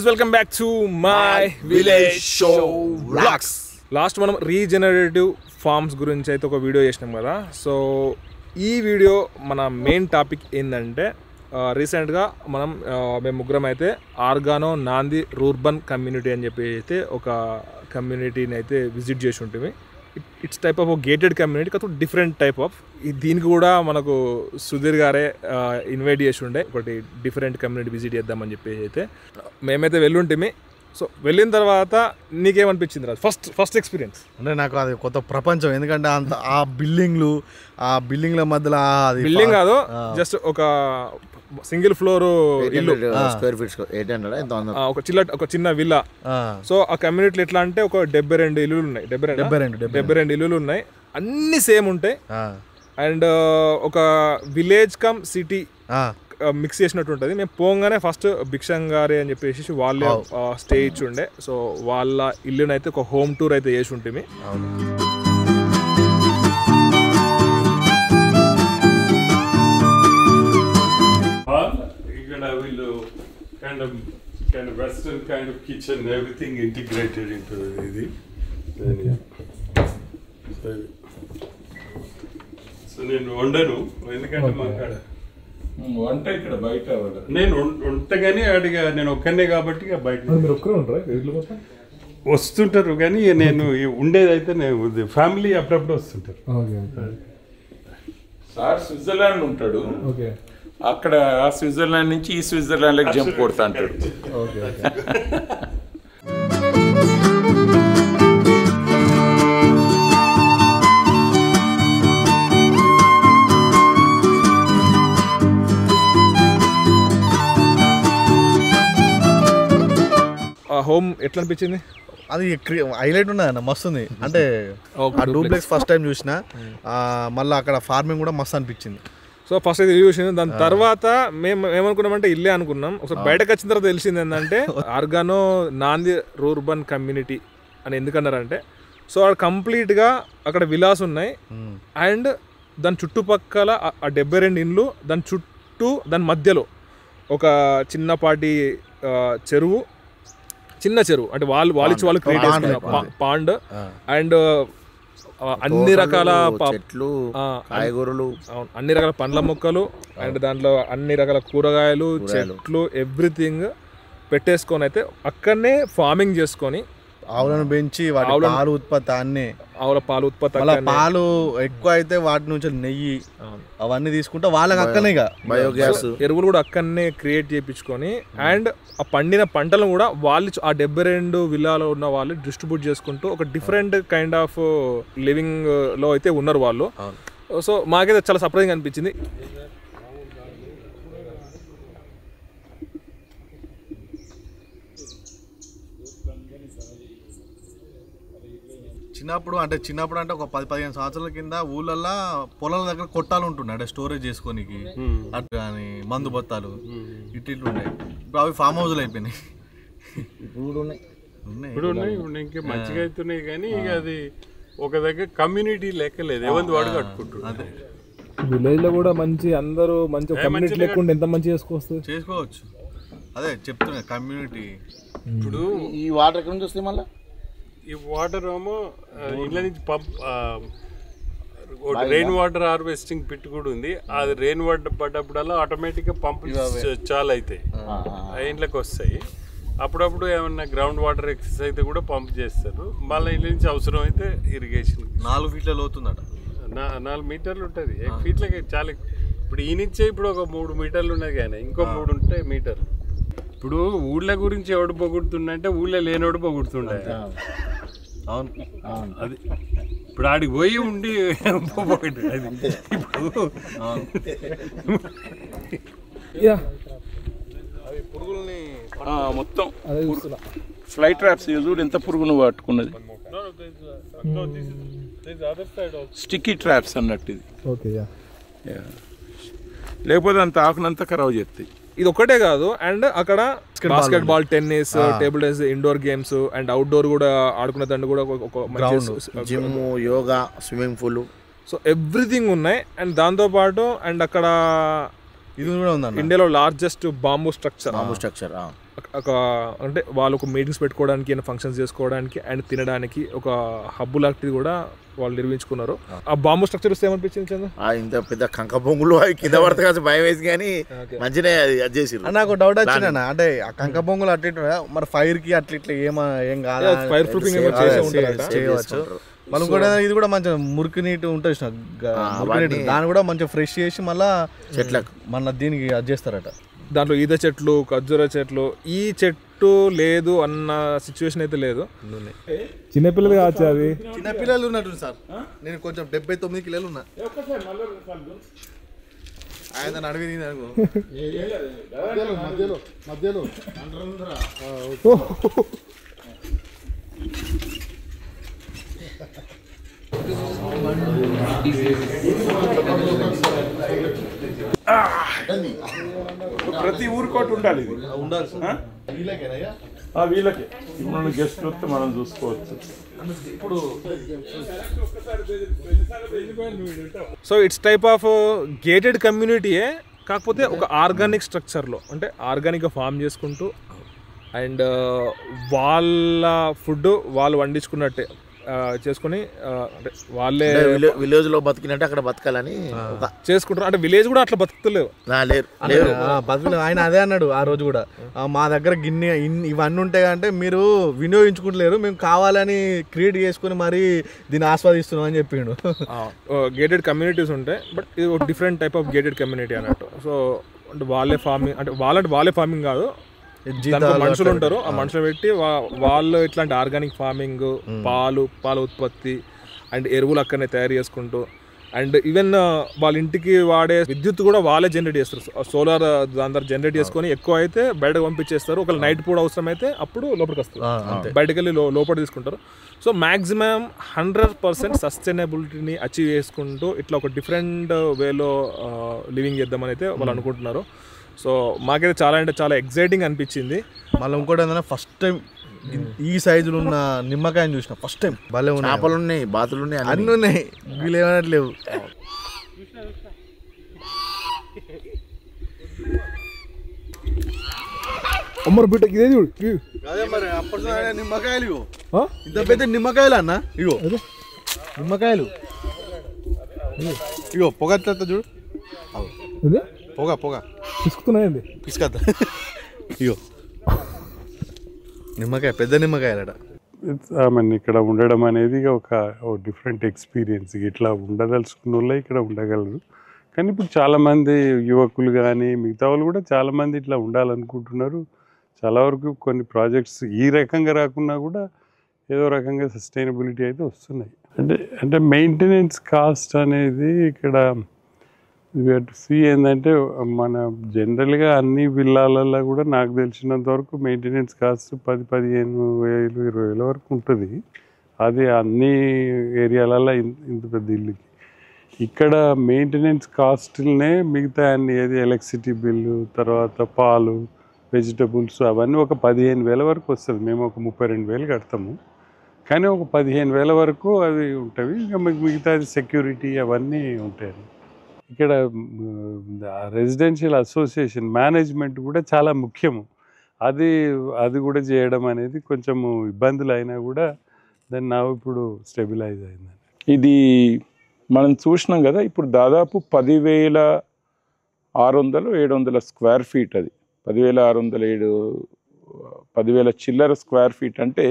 Welcome back to my village show vlogs. Last మనం regenerative forms గురించి అయితే ఒక వీడియో చేసినాం కదా. సో ఈ వీడియో మన మెయిన్ టాపిక్ ఏంటంటే రీసెంట్గా మేము ముగ్గురం అయితే ఆర్గానో నాంది రూర్బన్ కమ్యూనిటీ అని చెప్పి అయితే ఒక కమ్యూనిటీని అయితే విజిట్ చేసి ఉంటుంది. It's type of gated community కాదు, డిఫరెంట్ టైప్ ఆఫ్. దీనికి కూడా మనకు సుధీర్ గారే ఇన్వైట్ చేసి ఉండే ఒకటి డిఫరెంట్ కమ్యూనిటీ విజిట్ చేద్దామని చెప్పి అయితే మేమైతే వెళ్ళుంటిమి. సో వెళ్ళిన తర్వాత నీకేమనిపించింది రాజు? ఫస్ట్ ఎక్స్పీరియన్స్ అంటే నాకు అది కొత్త ప్రపంచం. ఎందుకంటే అంత ఆ బిల్డింగ్ల మధ్యలో బిల్డింగ్ కాదు, జస్ట్ ఒక సింగిల్ ఫ్లోర్ ఇల్లు, స్క్వేర్ ఫీట్స్ 800 ఒక చిన్న విల్లా. సో ఆ కమ్యూనిటీలో ఎట్లా అంటే ఒక 72 ఇల్లులు ఉన్నాయి. 72 ఇల్లులు ఉన్నాయి, అన్ని సేమ్ ఉంటాయి. అండ్ ఒక విలేజ్ కమ్ సిటీ మిక్స్ చేసినట్టు ఉంటుంది. మేము పోగానే ఫస్ట్ భిక్షం గారి అని చెప్పేసి వాళ్ళే స్టే ఇచ్చి ఉండే. సో వాళ్ళ ఇల్లునైతే ఒక హోమ్ టూర్ అయితే చేసి ఉంటుంది. ఇక్కడ వీళ్ళు kind of western kind of kitchen, everything integrated into ఇది. సో నేను వండను, ఎందుకంటే మా కాడ వంట ఇక్కడ బయట నేను వంటగానే అడిగా, నేను ఒక్కనే కాబట్టి బయట వస్తుంటారు. కానీ నేను ఉండేదైతే నేను ఫ్యామిలీ అప్పుడప్పుడు వస్తుంటారు. సార్ స్విట్జర్లాండ్ ఉంటాడు, అక్కడ ఆ స్విట్జర్లాండ్ నుంచి ఈ స్విట్జర్లాండ్కి జంప్ కొడతా అంటాడు. హోమ్ ఎట్లా అనిపించింది? అది హైలైట్ ఉన్నదన్న, మస్తు ఉంది. అంటే ఆ డూప్లెక్స్ ఫస్ట్ టైం చూసిన, మళ్ళీ అక్కడ ఫార్మింగ్ కూడా మస్తు అనిపించింది. సో ఫస్ట్ అయితే చూసింది. దాని తర్వాత మేము ఏమనుకున్నామంటే ఇల్లే అనుకున్నాం. ఒకసారి బయటకు వచ్చిన తర్వాత తెలిసింది ఏంటంటే ఆర్గానో నాంది రూర్బన్ కమ్యూనిటీ అని ఎందుకన్నారంటే, సో అక్కడ కంప్లీట్గా అక్కడ విలాస్ ఉన్నాయి. అండ్ దాని చుట్టుపక్కల ఆ 72 ఇండ్లు, దాని చుట్టూ దాని మధ్యలో ఒక చిన్నపాటి చెరువు, చిన్న చెరువు అంటే వాళ్ళు క్రియేట్ చేసుకున్న పాండ్. అండ్ అన్ని రకాల చెట్లు, కాయగూరలు, అన్ని రకాల పండ్ల మొక్కలు, అండ్ దాంట్లో అన్ని రకాల కూరగాయలు, చెట్లు, ఎవ్రీథింగ్ పెట్టేసుకొని అయితే అక్కడనే ఫార్మింగ్ చేసుకొని ఆవులను పెంచి వాటి పాలు ఉత్పత్తి, అన్ని ఆవుల పాలు ఉత్పత్తి, పాలు ఎక్కువ అయితే వాటి నుంచి నెయ్యి అవన్నీ తీసుకుంటే వాళ్ళకి అక్కనే బయోగ్యాస్ ఎరువులు కూడా అక్కడనే క్రియేట్ చేయించుకొని, అండ్ ఆ పండిన పంటలను కూడా వాళ్ళు ఆ 72 విల్లాలో ఉన్న వాళ్ళు డిస్ట్రిబ్యూట్ చేసుకుంటూ ఒక డిఫరెంట్ కైండ్ ఆఫ్ లివింగ్ లో అయితే ఉన్నారు వాళ్ళు. సో మాకైతే చాలా సర్ప్రైజింగ్ అనిపించింది. చిన్నప్పుడు అంటే ఒక 10-15 సంవత్సరాల కింద ఊళ్ళల్లో పొలాల దగ్గర కొట్టాలు ఉంటుండే, అంటే స్టోరేజ్ చేసుకోనికి, అటు కానీ మందు బత్తాలు ఇట్లు ఉన్నాయి. ఇప్పుడు అవి ఫామ్ హౌస్లు అయిపోయినాయి. ఇప్పుడు ఉన్నాయి ఇంకా మంచిగా అవుతున్నాయి. కానీ ఇక అది ఒక దగ్గర కమ్యూనిటీ లెక్కలేదు, ఎవరి వాడు కట్టుకుంటున్నారు. విలేజ్ లో కూడా మంచి అందరూ మంచి కమ్యూనిటీ లేకుండా ఎంత మంచి చేసుకోవచ్చు. అదే చెప్తున్నా కమ్యూనిటీ. ఇప్పుడు ఈ వాటర్ ఎక్కడ నుంచి వస్తాయి? మళ్ళీ ఈ వాటర్ ఏమో ఇళ్ళ నుంచి pump, rain water harvesting pit కూడా ఉంది. అది రెయిన్ వాటర్ పడ్డప్పుడల్లా ఆటోమేటిక్గా పంపులు చాలా అవుతాయి, ఇంట్లోకి వస్తాయి. అప్పుడప్పుడు ఏమన్నా గ్రౌండ్ వాటర్ ఎక్సెస్ అయితే కూడా పంప్ చేస్తారు. మళ్ళీ ఇళ్ళ నుంచి అవసరం అయితే ఇరిగేషన్ 4 ఫీట్ల లోతుందట. 4 మీటర్లు ఉంటుంది. 8 ఫీట్లకి చాలా. ఇప్పుడు ఈ నుంచే ఇప్పుడు ఒక 3 మీటర్లు ఉన్నది, కానీ ఇంకో 3 ఉంటాయి మీటర్లు. ఇప్పుడు ఊళ్ళ గురించి ఎవడు పొగుడుతుండే, ఊళ్ళో లేనోడు పొగుడుతుండే. అవును, అది ఇప్పుడు ఆడికి పోయి ఉండి అది ఇప్పుడు పురుగుల్ని మొత్తం ఫ్లై ట్రాప్స్ చూడు ఎంత పురుగును పట్టుకున్నది. స్టిక్కీ ట్రాప్స్ అన్నట్టు ఇది. లేకపోతే అంత ఆకునంతా ఖరాబ్ చేస్తాయి. ఇది ఒకటే కాదు, అండ్ అక్కడ basketball, tennis, table tennis, indoor games and outdoor కూడా ఆడుకునే దాన్ని కూడా gym, yoga, swimming pool, so everything ఉన్నాయి. అండ్ దాంతో పాటు అండ్ అక్కడ ఇది కూడా ఉంది ఇండియాలో లార్జెస్ట్ బాంబూ స్ట్రక్చర్. ఒక అంటే వాళ్ళు ఒక మీటింగ్స్ పెట్టుకోవడానికి అండ్ ఫంక్షన్స్ చేసుకోవడానికి అండ్ తినడానికి ఒక హబ్బు లాంటిది కూడా వాళ్ళు నిర్మించుకున్నారు. ఆ బాంబు స్ట్రక్చర్ వస్తే ఏమనిపించింది చంద్ర? ఇంత పెద్ద కంక బొంగులు అవి కింద పడితే కాదు భయం వేసి కానీ మంచిగా అది చేసి. నాకు డౌట్ వచ్చిందన్న, అంటే ఆ కంక బొంగులు అట్లా ఇట్లా మరి ఫైర్ కి అట్లా ఇట్లా ఏం కాదు, ఫైర్ ప్రూఫింగ్ చేయవచ్చు. మనం కూడా ఇది కూడా మంచిగా మురికి నీటి ఉంటుంది, దాన్ని కూడా మంచిగా ఫ్రెష్ చేసి మళ్ళా చెట్లకు మళ్ళీ దీనికి అది చేస్తారట. దాంట్లో ఈత చెట్లు, ఖర్జూర చెట్లు, ఈ చెట్టు లేదు అన్న సిచ్యువేషన్ అయితే లేదు. చిన్నపిల్లలు కావచ్చు, అది చిన్నపిల్లలు ఉన్నట్టు సార్. నేను కొంచెం 79 కిలోలు ఉన్నా. ఆయన అడిగి మధ్యలో ప్రతి ఊరికోటి ఉండాలి, ఇది వీళ్ళకి. ఇప్పుడు గెస్ట్ వస్తే మనం చూసుకోవచ్చు. So it's type of gated కమ్యూనిటీయే, కాకపోతే ఒక ఆర్గానిక్ స్ట్రక్చర్లో, అంటే ఆర్గానిక్గా ఫామ్ చేసుకుంటూ అండ్ వాళ్ళ ఫుడ్ వాళ్ళు వండించుకున్నట్టే చేసుకుని, అంటే వాళ్ళే విలేజ్ లో బతికినట్టు అక్కడ బతకాలని చేసుకుంటారు. అంటే విలేజ్ కూడా అట్లా బతుకుతలేవు, బతుకులు. ఆయన అదే అన్నాడు ఆ రోజు కూడా, మా దగ్గర గిన్నె ఇవన్నీ ఉంటాయి అంటే మీరు వినియోగించుకుంటలేరు, మేము కావాలని క్రియేట్ చేసుకుని మరి దీన్ని ఆస్వాదిస్తున్నాం అని చెప్పిండు. గేటెడ్ కమ్యూనిటీస్ ఉంటాయి, బట్ ఇది ఒక different type of gated community అన్నట్టు. సో అంటే వాళ్ళే ఫార్మింగ్, అంటే వాళ్ళే ఫార్మింగ్ కాదు, మనుషులు ఉంటారు, ఆ మనుషులు పెట్టి వాళ్ళు ఇట్లాంటి ఆర్గానిక్ ఫార్మింగ్, పాల ఉత్పత్తి అండ్ ఎరువులు అక్కడనే తయారు చేసుకుంటూ, అండ్ ఈవెన్ వాళ్ళ ఇంటికి వాడే విద్యుత్ కూడా వాళ్ళే జనరేట్ చేస్తారు. సోలార్ దాని ద్వారా జనరేట్ చేసుకొని ఎక్కువ అయితే బయటకు పంపించేస్తారు. ఒకవేళ నైట్ పూట అవసరం అయితే అప్పుడు లోపలికి వస్తారు, బయటకు వెళ్ళి లోపల తీసుకుంటారు. సో మ్యాక్సిమం 100% సస్టైనబిలిటీని అచీవ్ చేసుకుంటూ ఇట్లా ఒక డిఫరెంట్ వేలో లివింగ్ చేద్దామని అయితే వాళ్ళు అనుకుంటున్నారు. సో మాకైతే చాలా అంటే చాలా ఎగ్జైటింగ్ అనిపించింది. మళ్ళీ ఇంకోటి ఏంటంటే ఫస్ట్ టైం ఈ సైజులో ఉన్న నిమ్మకాయని చూసిన ఫస్ట్ టైం. భలే ఉన్నాయి, చేపలు ఉన్నాయి, బాతులు ఉన్నాయి, అన్నీ ఉన్నాయి, వీళ్ళు ఏమనట్లేవు. అమ్మరు బిడ్డ ఇదే చూడు, అదే మరి అప్పటి నిమ్మకాయలు, ఇగో ఇంత పెద్ద నిమ్మకాయలు అన్న, ఇగో నిమ్మకాయలు, ఇగో పొగ చూడు, పొగ తీసుకున్నాయండి, తీసుకొద్దా. ఇగో నిమ్మకాయ, పెద్ద నిమ్మకాయలట. ఇక్కడ ఉండడం అనేది ఒక డిఫరెంట్ ఎక్స్పీరియన్స్. ఇట్లా ఉండదలుచుకున్న వాళ్ళే ఇక్కడ ఉండగలరు. కానీ ఇప్పుడు చాలామంది యువకులు కానీ మిగతా వాళ్ళు కూడా చాలామంది ఇట్లా ఉండాలనుకుంటున్నారు. చాలా వరకు కొన్ని ప్రాజెక్ట్స్ ఈ రకంగా రాకున్నా కూడా ఏదో రకంగా సస్టైనబిలిటీ అయితే వస్తున్నాయి. అంటే మెయింటెనెన్స్ కాస్ట్ అనేది ఇక్కడ సీ ఏంటంటే, మన జనరల్గా అన్ని విల్లాలలో కూడా నాకు తెలిసినంత వరకు మెయింటెనెన్స్ కాస్ట్ 10,000-15,000 20,000 వరకు ఉంటుంది. అది అన్ని ఏరియాలలో ఇంత పెద్ద ఇల్లుకి. ఇక్కడ మెయింటెనెన్స్ కాస్ట్లనే మిగతా అన్ని, ఏది ఎలక్ట్రిసిటీ బిల్లు, తర్వాత పాలు, వెజిటబుల్స్, అవన్నీ ఒక 15,000 వరకు వస్తుంది. మేము ఒక 32,000 కడతాము, కానీ ఒక 15,000 వరకు అవి ఉంటాయి. ఇక మిగతా సెక్యూరిటీ అవన్నీ ఉంటాయి. ఇక్కడ రెసిడెన్షియల్ అసోసియేషన్ మేనేజ్మెంట్ కూడా చాలా ముఖ్యము. అది కూడా చేయడం అనేది కొంచెము ఇబ్బందులు అయినా కూడా దాన్ని నా ఇప్పుడు స్టెబిలైజ్ అయింది. ఇది మనం చూసినాం కదా, ఇప్పుడు దాదాపు 10,600-700 స్క్వేర్ ఫీట్. అది 10,000 చిల్లర స్క్వేర్ ఫీట్ అంటే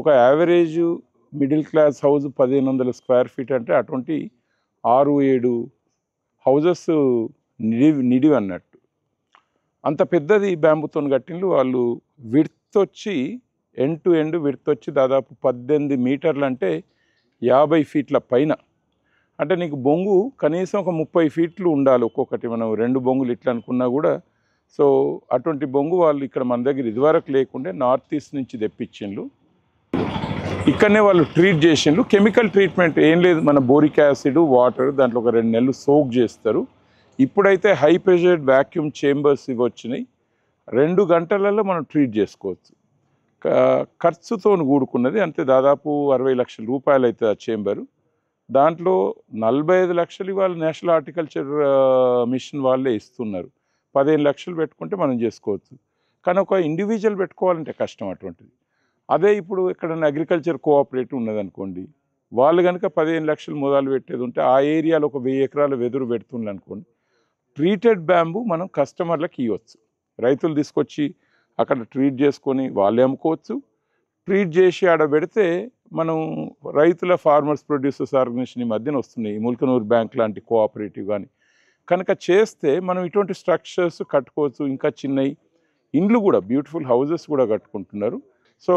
ఒక average middle class house 1,500 square feet అంటే అటువంటి 6-7 హౌజెస్ నిడివి అన్నట్టు. అంత పెద్దది బ్యాంబూతో కట్టిండ్లు. వాళ్ళు విడ్త్ వచ్చి ఎండ్ టు ఎండ్ విడ్త్ వచ్చి దాదాపు 18 మీటర్లు, అంటే 50 ఫీట్ల పైన. అంటే నీకు బొంగు కనీసం ఒక 30 ఫీట్లు ఉండాలి ఒక్కొక్కటి. మనం 2 బొంగులు ఇట్లా అనుకున్నా కూడా. సో అటువంటి బొంగు వాళ్ళు ఇక్కడ మన దగ్గర ఇదివరకు లేకుండే నార్త్ ఈస్ట్ నుంచి తెప్పించిండ్రు. ఇక్కడనే వాళ్ళు ట్రీట్ చేసిండ్రు. కెమికల్ ట్రీట్మెంట్ ఏం లేదు, మన బోరిక్ యాసిడ్, వాటర్, దాంట్లో ఒక 2 నెలలు సోక్ చేస్తారు. ఇప్పుడైతే హై ప్రెషర్డ్ వ్యాక్యూమ్ చేంబర్స్ ఇవి వచ్చినాయి. 2 గంటలలో మనం ట్రీట్ చేసుకోవచ్చు. ఖర్చుతో కూడుకున్నది, అంతే దాదాపు 60 లక్షల రూపాయలు అవుతుంది ఆ చేంబరు. దాంట్లో 45 లక్షలు ఇవాళ నేషనల్ హార్టికల్చర్ మిషన్ వాళ్ళే ఇస్తున్నారు. 15 లక్షలు పెట్టుకుంటే మనం చేసుకోవచ్చు. కానీ ఒక ఇండివిజువల్ పెట్టుకోవాలంటే కష్టం అటువంటిది. అదే ఇప్పుడు ఎక్కడైనా అగ్రికల్చర్ కోఆపరేటివ్ ఉన్నదనుకోండి, వాళ్ళు కనుక 15 లక్షలు మొదలు పెట్టేది ఉంటే ఆ ఏరియాలో ఒక 1000 ఎకరాల వెదురు పెడుతుంది అనుకోండి, ట్రీటెడ్ బ్యాంబూ మనం కస్టమర్లకు ఇవ్వచ్చు. రైతులు తీసుకొచ్చి అక్కడ ట్రీట్ చేసుకొని వాళ్ళే అమ్ముకోవచ్చు. ట్రీట్ చేసి ఆడ పెడితే మనం రైతుల ఫార్మర్స్ ప్రొడ్యూసర్స్ ఆర్గనైజేషన్ ఈ మధ్యన వస్తున్నాయి, ముల్కనూరు బ్యాంక్ లాంటి కోఆపరేటివ్ కానీ కనుక చేస్తే మనం ఇటువంటి స్ట్రక్చర్స్ కట్టుకోవచ్చు. ఇంకా చిన్నవి ఇండ్లు కూడా, బ్యూటిఫుల్ హౌజెస్ కూడా కట్టుకుంటున్నారు. సో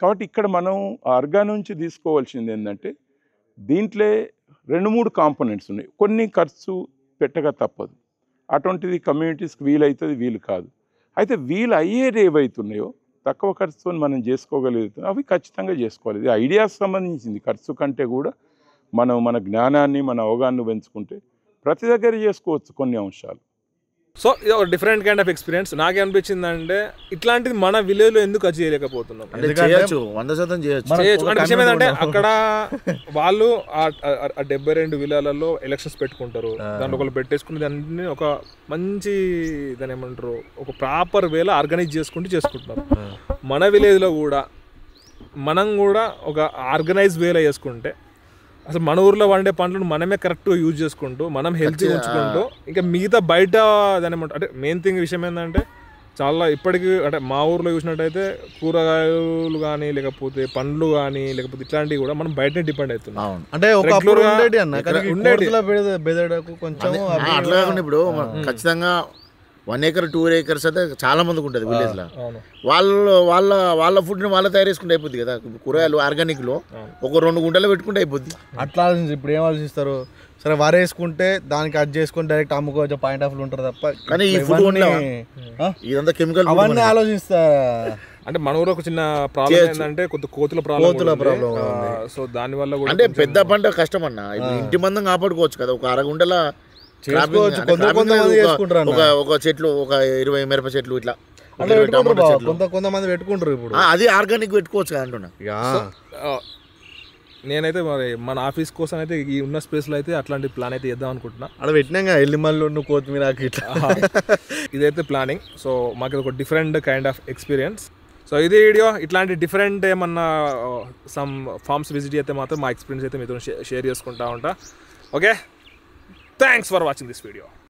కాబట్టి ఇక్కడ మనం అర్గా నుంచి తీసుకోవాల్సింది ఏంటంటే, దీంట్లో 2-3 కాంపోనెంట్స్ ఉన్నాయి. కొన్ని ఖర్చు పెట్టక తప్పదు, అటువంటిది కమ్యూనిటీస్కి వీలవుతుంది, వీలు కాదు. అయితే వీలు అయ్యేది ఏవైతున్నాయో తక్కువ ఖర్చుతో మనం చేసుకోగలుగుతాం అవి ఖచ్చితంగా చేసుకోవాలి. ఇది ఐడియాస్ సంబంధించింది. ఖర్చు కంటే కూడా మనం మన జ్ఞానాన్ని, మన అవగాహన పెంచుకుంటే ప్రతి దగ్గర చేసుకోవచ్చు కొన్ని అంశాలు. సో ఇది ఒక డిఫరెంట్ కైండ్ ఆఫ్ ఎక్స్పీరియన్స్. నాకేమనిపించింది అంటే ఇట్లాంటిది మన విలేజ్లో ఎందుకు అచీవ్ చేయలేకపోతున్నాం. అంటే చేయొచ్చు, 100% చేయొచ్చు. అంటే విషయం ఏంటంటే అక్కడ వాళ్ళు ఆ 72 విలేజ్లలో ఎలక్షన్స్ పెట్టుకుంటారు, దాంట్లో ఒకళ్ళు పెట్టేసుకుని దాన్ని ఒక మంచి దాని ఏమంటారు ఒక ప్రాపర్ వేలో ఆర్గనైజ్ చేసుకుంటున్నారు. మన విలేజ్లో కూడా మనం కూడా ఒక ఆర్గనైజ్ వేలో చేసుకుంటే అసలు మన ఊర్లో వండే పంటలను మనమే కరెక్ట్గా యూజ్ చేసుకుంటూ మనం హెల్తీ ఉంచుకుంటూ ఇంకా మిగతా బయట దాని అంటే మెయిన్ థింగ్ విషయం ఏంటంటే చాలా ఇప్పటికీ అంటే మా ఊర్లో చూసినట్టయితే కూరగాయలు కానీ లేకపోతే పండ్లు కానీ లేకపోతే ఇట్లాంటివి కూడా మనం బయటనే డిపెండ్ అవుతున్నాం. అంటే ఒకప్పుడు ఉండేది అన్న, కానీ బెదడకు కొంచెం అట్లా కాకుండా ఇప్పుడు ఖచ్చితంగా 1 acre 2 acres అయితే చాలా మందికి ఉంటుంది విలేజ్లో. వాళ్ళ ఫుడ్ని వాళ్ళ తయారు చేసుకుంటే అయిపోద్ది కదా. కూరగాయలు ఆర్గానిక్లో ఒక 2 గుంటలు పెట్టుకుంటే అయిపోద్ది. అట్లా ఇప్పుడు ఏం ఆలోచిస్తారు, సరే వరి వేసుకుంటే దానికి అది చేసుకొని డైరెక్ట్ అమ్ముకోవచ్చు పాయింట్ ఆఫ్ వ్యూ ఉంటారు తప్ప, కానీ ఈ ఫుడ్ ఇదంతా కెమికల్ అవన్నీ ఆలోచిస్తారు. అంటే మన ఊరు ఒక చిన్న ప్రాబ్లం ఏంటంటే కొద్ది కోతుల ప్రాబ్లం. సో దాని వల్ల కూడా అంటే పెద్ద పంట కష్టం అన్న. ఇంటి మందం కాపాడుకోవచ్చు కదా, ఒక 1/2 గుంటల ఒక చెట్లు, ఒక 20 మిరప చెట్లు ఇట్లా కొంతమంది పెట్టుకుంటారు. ఇప్పుడు అది ఆర్గానిక్ పెట్టుకోవచ్చు కదా అంటున్నా. నేనైతే మరి మన ఆఫీస్ కోసం అయితే ఈ ఉన్న స్పేస్లో అయితే అట్లాంటి ప్లాన్ అయితే చేద్దాం అనుకుంటున్నా. అక్కడ పెట్టినాక ఎల్లిమల్లు కొత్తిమీర ఇట్లా ఇదైతే ప్లానింగ్. సో మాకు ఒక different kind of experience. So ఇది వీడియో. ఇట్లాంటి డిఫరెంట్ ఏమన్నా సమ్ ఫార్మ్స్ విజిట్ అయితే మాత్రం మా ఎక్స్పీరియన్స్ అయితే మీతో షేర్ చేసుకుంటా ఉంటా. Okay, thanks for watching this video.